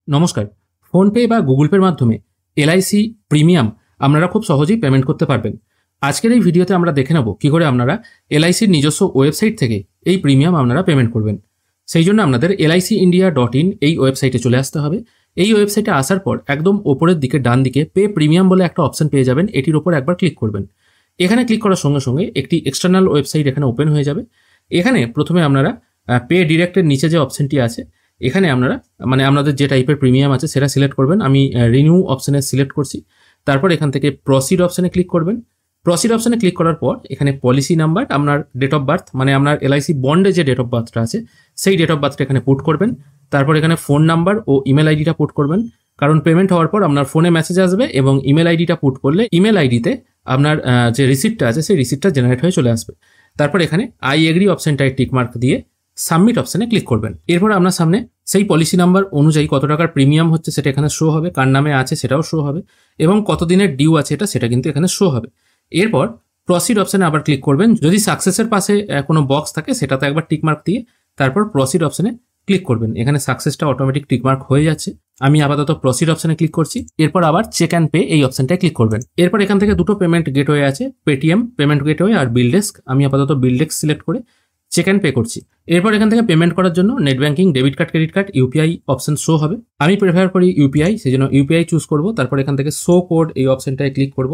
নমস্কার। ফোনপে বা গুগল পের মাধ্যমে এলআইসি প্রিমিয়াম আপনারা খুব সহজেই পেমেন্ট করতে পারবেন। আজকের এই ভিডিওতে আমরা দেখে নেব কী করে আপনারা এলআইসির নিজস্ব ওয়েবসাইট থেকে এই প্রিমিয়াম আপনারা পেমেন্ট করবেন। সেই জন্য আপনাদের licindia.in এই ওয়েবসাইটে চলে আসতে হবে। এই ওয়েবসাইটে আসার পর একদম ওপরের দিকে ডান দিকে পে প্রিমিয়াম বলে একটা অপশন পেয়ে যাবেন। এটির ওপর একবার ক্লিক করবেন। এখানে ক্লিক করার সঙ্গে সঙ্গে একটি এক্সটার্নাল ওয়েবসাইট এখানে ওপেন হয়ে যাবে। এখানে প্রথমে আপনারা পে ডিরেক্টের নিচে যে অপশনটি আছে এখানে আপনারা আপনাদের যে টাইপের প্রিমিয়াম আছে সেটা সিলেক্ট করবেন। আমি রিনিউ অপশানে সিলেক্ট করছি। তারপর এখান থেকে প্রসিড অপশানে ক্লিক করবেন। প্রসিড অপশানে ক্লিক করার পর এখানে পলিসি নাম্বার, আপনার ডেট অফ বার্থ আপনার এলআইসি বন্ডে যে ডেট অফ বার্থটা আছে সেই ডেট অফ বার্থটা এখানে পুট করবেন। তারপর এখানে ফোন নাম্বার ও ইমেল আইডিটা পুট করবেন, কারণ পেমেন্ট হওয়ার পর আপনার ফোনে মেসেজ আসবে এবং ইমেল আইডিটা পুট করলে ইমেল আইডিতে আপনার যে রিসিপ্টটা আছে সেই রিসিপ্টটা জেনারেট হয়ে চলে আসবে। তারপর এখানে আই এগ্রি অপশানটায় টিকমার্ক দিয়ে সাবমিট অপশানে ক্লিক করবেন। এরপর আপনার সামনে সেই পলিসি নাম্বার অনুযায়ী কত টাকার প্রিমিয়াম হচ্ছে সেটা এখানে শো হবে, কার নামে আছে সেটাও শো হবে এবং কতদিনের ডিউ আছে সেটা কিন্তু এখানে শো হবে। এরপর প্রসিড অপশানে আবার ক্লিক করবেন। যদি সাকসেসের পাশে কোনো বক্স থাকে সেটাতে একবার টিকমার্ক দিয়ে তারপর প্রসিড অপশানে ক্লিক করবেন। এখানে সাকসেসটা অটোমেটিক টিকমার্ক হয়ে যাচ্ছে। আমি আপাতত প্রসিড অপশানে ক্লিক করছি। এরপর আবার চেক অ্যান্ড পে এই অপশানটায় ক্লিক করবেন। এরপর এখান থেকে দুটো পেমেন্ট গেটওয়ে আছে, পেটিএম পেমেন্ট গেটওয়ে আর বিলডেস্ক। আমি আপাতত বিলডেস্ক সিলেক্ট করে চেক অ্যান্ড পে করছি। এরপর এখান থেকে পেমেন্ট করার জন্য net banking, debit card, credit card, UPI option show হবে। আমি প্রেফার করি ইউপিআই, সেই জন্য ইউপিআই চুজ করব। তারপর এখান থেকে শো কোড এই অপশনটায় ক্লিক করব।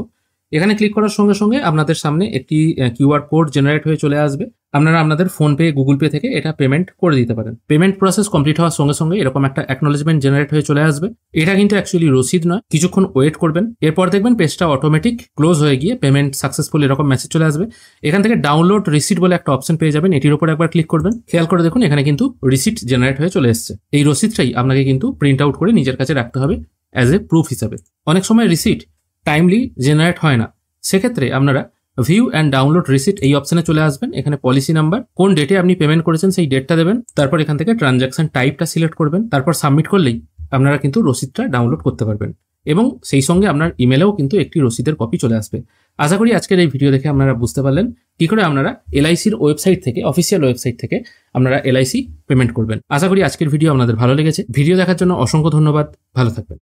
এখানে ক্লিক করার সঙ্গে সঙ্গে আপনাদের সামনে একটি কিউআর কোড জেনারেট হয়ে চলে আসবে। আপনারা আপনাদের ফোনপে, গুগল পে থেকে এটা পেমেন্ট করে দিতে পারেন। পেমেন্ট প্রসেস কমপ্লিট হওয়ার সঙ্গে সঙ্গে এরকম একটা অ্যাকনোলেজমেন্ট জেনারেট হয়ে চলে আসবে। এটা কিন্তু অ্যাকচুয়ালি রসিদ নয়, কিছুক্ষণ ওয়েট করবেন। এরপর দেখবেন পেজটা অটোমেটিক ক্লোজ হয়ে গিয়ে পেমেন্ট সাকসেসফুল এরকম মেসেজ চলে আসবে। এখান থেকে ডাউনলোড রিসিট বলে একটা অপশন পেয়ে যাবেন, এটির উপর একবার ক্লিক করবেন। খেয়াল করে দেখুন এখানে কিন্তু রিসিট জেনারেট হয়ে চলে এসেছে। এই রসিদটাই আপনাকে কিন্তু প্রিন্ট আউট করে নিজের কাছে রাখতে হবে অ্যাজ এ প্রুফ হিসাবে। অনেক সময় রিসিট টাইমলি জেনারেট হয় না, সেক্ষেত্রে আপনারা ভিউ অ্যান্ড ডাউনলোড রিসিট এই অপশানে চলে আসবেন। এখানে পলিসি নাম্বার, কোন ডেটে আপনি পেমেন্ট করেছেন সেই ডেটটা দেবেন। তারপর এখান থেকে ট্রানজ্যাকশন টাইপটা সিলেক্ট করবেন। তারপর সাবমিট করলেই আপনারা কিন্তু রসিদটা ডাউনলোড করতে পারবেন এবং সেই সঙ্গে আপনার ইমেলেও কিন্তু একটি রসিদের কপি চলে আসবে। আশা করি আজকের এই ভিডিও দেখে আপনারা বুঝতে পারলেন কি করে আপনারা এলআইসির ওয়েবসাইট থেকে, অফিসিয়াল ওয়েবসাইট থেকে আপনারা এলআইসি পেমেন্ট করবেন। আশা করি আজকের ভিডিও আপনাদের ভালো লেগেছে। ভিডিও দেখার জন্য অসংখ্য ধন্যবাদ। ভালো থাকবেন।